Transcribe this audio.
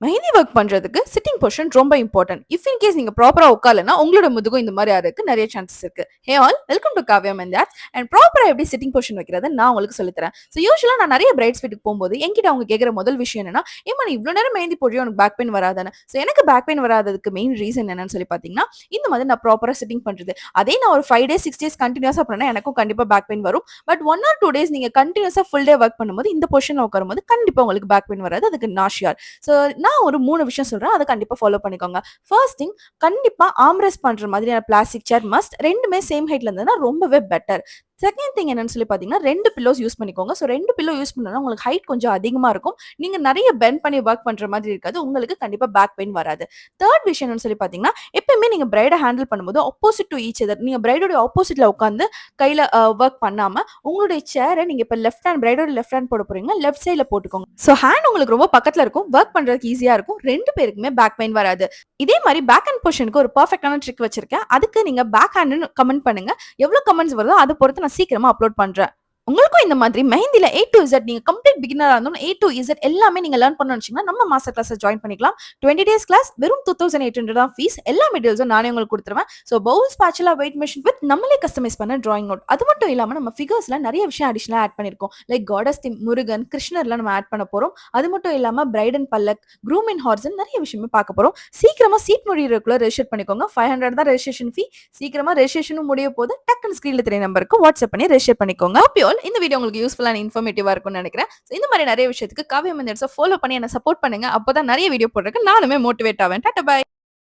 Mehndi work பண்றதுக்கு sitting position ரொம்ப important. If in case நீங்க ப்ராப்பரா உட்காரலன்னா உங்களோட முதுகும் இந்த மாதிரி ஆறதுக்கு நிறைய சான்சஸ் இருக்கு. Hey all, welcome to Kavya mehndi arts. And ப்ராப்பரா எப்படி சிட்டிங் பொசிஷன் வைக்கிறது நான் உங்களுக்கு சொல்லித் தரேன். ஸோ யூஸ்வலா நான் நிறைய பிரைட்ஸ் வீட்டுக்கு போகும்போது என்கிட்ட அவங்க கேட்குற முதல் விஷயம் என்னன்னா, ஏமா நீ இவ்வளவு நேரம் மெஹந்தி போடுறியோ உனக்கு பேக் பெயின் வராதானே. ஸோ எனக்கு பேக் பெயின் வராததுக்கு மெயின் ரீசன் என்னன்னு சொல்லி பார்த்தீங்கன்னா, இந்த மாதிரி நான் ப்ராப்பரா சிட்டிங் பண்றது. அதே நான் ஒரு 5 days 6 days கண்டினியூஸா பண்ணா எனக்கும் கண்டிப்பா பேக் பெயின் வரும். பட் 1 or 2 days நீங்க கண்டினியூஸா ஃபுல் டே ஒர்க் பண்ணும்போது இந்த பொசிஷன்ல உட்காரும்போது கண்டிப்பா உங்களுக்கு பேக் பெயின் வராது. அதுக்கு நான் ஷியோர். ஸோ நான் ஒரு 3 விஷயம் சொல்றேன். அதை கண்டிப்பா ஃபாலோ பண்ணிக்கோங்க. ஃபர்ஸ்ட் திங், கண்டிப்பா ஆம்ரெஸ்ட் பண்ற மாதிரியான பிளாஸ்டிக் சேர் மஸ்ட். ரெண்டுமே சேம் ஹைட்ல இருந்ததுன்னா ரொம்பவே பெட்டர். செகண்ட் திங் என்னன்னு சொல்லி பார்த்தீங்கன்னா, 2 பில்லோஸ் யூஸ் பண்ணிக்கோங்க. ஸோ 2 பில்லோ யூஸ் பண்ணா உங்களுக்கு ஹைட் கொஞ்சம் அதிகமா இருக்கும். நீங்க நிறைய பெண்ட் பண்ணி ஒர்க் பண்ற மாதிரி இருக்காது. உங்களுக்கு கண்டிப்பா பேக் பெயின் வராது. தேர்ட் விஷயம் என்னன்னு சொல்லி பார்த்தீங்கன்னா, எப்பவுமே நீங்க பிரைட ஹேண்டில் பண்ணும்போது ஆப்போசிட் டு ஈச் அதர், நீங்க பிரைடோட ஆப்போசிட்ல உட்காந்து கையில ஒர்க் பண்ணாம உங்களுடைய சேரை நீங்க இப்ப லெஃப்ட் ஹேண்ட் பிரைடோட லெஃப்ட் ஹேண்ட் போட போறீங்க, லெஃப்ட் சைட்ல போட்டுக்கோங்க. ஸோ ஹேண்ட் உங்களுக்கு ரொம்ப பக்கத்துல இருக்கும், ஒர்க் பண்றதுக்கு ஈஸியா இருக்கும். 2 பேருக்குமே பேக் பெயின் வராது. இதே மாதிரி பேக் ஹேண்ட் பொசிஷனுக்கு ஒரு பெர்ஃபெக்ட்டான ட்ரிக் வச்சிருக்கேன். அதுக்கு நீங்க பேக் ஹேண்ட்னு கமெண்ட் பண்ணுங்க. எவ்வளவு கமெண்ட்ஸ் வருதோ அதை பொறுத்து நான் சீக்கிரமா அப்லோட் பண்றேன். உங்களுக்கும் இந்த மாதிரி மெஹந்தில A to Z, நீங்க கம்ப்ளீட் பிகினரா இருந்தாலும் A to Z எல்லாமே நீங்க லேர்ன் பண்ணணும்னு நினைச்சீங்கன்னா நம்ம மாஸ்டர் கிளாஸ் ஜாயின் பண்ணிக்கலாம். 20 days கிளாஸ் வெறும் 2800 தான் ஃபீஸ். எல்லா மெட்டீரியல்ஸும் நானே உங்களுக்கு கொடுத்துருவேன். So bowl, spatula, weight machine with நம்மளே கஸ்டமைஸ் பண்ண டிராயிங் நோட். அது மட்டும் இல்லாம நம்ம ஃபிகர்ஸ்ல நிறைய விஷயம் அடிஷனலா ஆட் பண்ணிருக்கோம். லைக் காடஸ் தீம், முருகன், கிருஷ்ணர்லாம் நம்ம ஆட் பண்ண போறோம். அது மட்டும் இல்லாம பிரைட் அண்ட் பல்லக், க்ரூம் அண்ட் ஹார்ஸ் நிறைய விஷயமே பார்க்க போறோம். சீக்கிரமா சீட் முடியறதுக்குள்ள ரெஜிஸ்டர் பண்ணிக்கோங்க. 500 தான் ரெஜிஸ்ட்ரேஷன் ஃபீ. சீக்கிரமா ரெஜிஸ்ட்ரேஷனும் முடிய போது டக்குன்னு ஸ்கிரீன்ல தெரிய நம்பருக்கு வாட்ஸ்அப் பண்ணி ரெஜிஸ்டர் பண்ணிக்கோங்க. ஹோப் யூ ஆல் இந்த வீடியோ உங்களுக்கு யூஸ்ஃபுல் அண்ட் இன்ஃபர்மேட்டிவா இருக்கும்னு நினைக்கிறேன். இந்த மாதிரி நிறைய விஷயத்துக்கு காவ்யா மெஹந்தி ஆர்ட்ஸை ஃபாலோ பண்ணி என்ன சப்போர்ட் பண்ணுங்க. அப்பதான் நிறைய வீடியோ போடுறதுக்கு நானுமே மோட்டிவேட் ஆவேன். Tata bye.